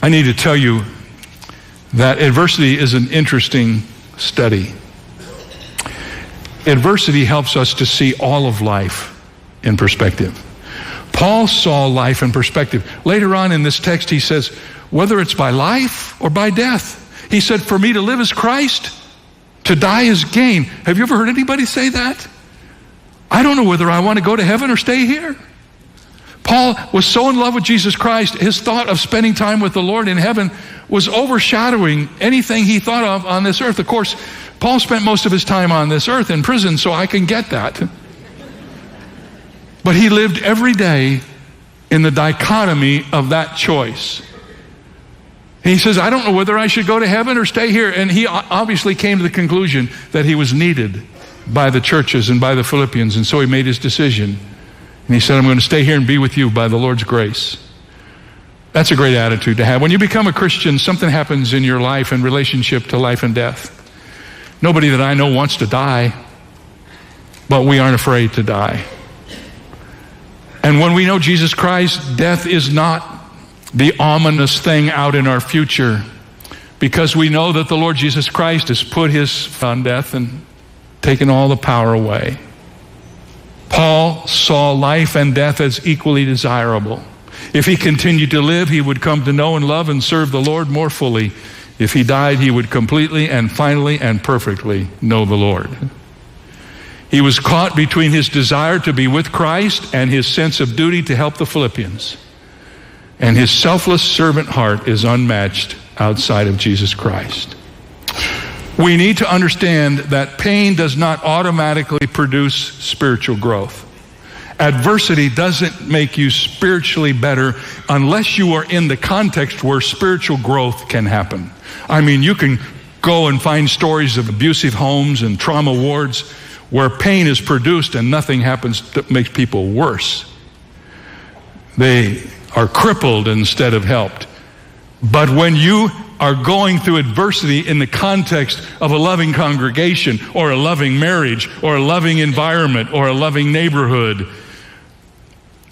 I need to tell you that adversity is an interesting study. Adversity helps us to see all of life in perspective. Paul saw life in perspective. Later on in this text, he says, whether it's by life or by death. He said, for me to live is Christ, to die is gain. Have you ever heard anybody say that? I don't know whether I want to go to heaven or stay here. Paul was so in love with Jesus Christ, his thought of spending time with the Lord in heaven was overshadowing anything he thought of on this earth. Of course, Paul spent most of his time on this earth in prison, so I can get that. But he lived every day in the dichotomy of that choice. He says, I don't know whether I should go to heaven or stay here. And he obviously came to the conclusion that he was needed by the churches and by the Philippians, and so he made his decision. And he said, I'm going to stay here and be with you by the Lord's grace. That's a great attitude to have. When you become a Christian, something happens in your life in relationship to life and death. Nobody that I know wants to die, but we aren't afraid to die. And when we know Jesus Christ, death is not the ominous thing out in our future, because we know that the Lord Jesus Christ has put his foot on death and taken all the power away. Paul saw life and death as equally desirable. If he continued to live, he would come to know and love and serve the Lord more fully. If he died, he would completely and finally and perfectly know the Lord. He was caught between his desire to be with Christ and his sense of duty to help the Philippians. And his selfless servant heart is unmatched outside of Jesus Christ. We need to understand that pain does not automatically produce spiritual growth. Adversity doesn't make you spiritually better unless you are in the context where spiritual growth can happen. I mean, you can go and find stories of abusive homes and trauma wards where pain is produced and nothing happens that makes people worse. They are crippled instead of helped. But when you are going through adversity in the context of a loving congregation or a loving marriage or a loving environment or a loving neighborhood,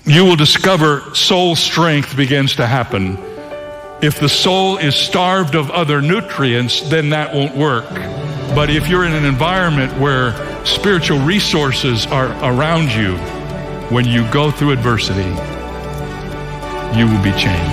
you will discover soul strength begins to happen. If the soul is starved of other nutrients, then that won't work. But if you're in an environment where spiritual resources are around you, when you go through adversity, you will be changed.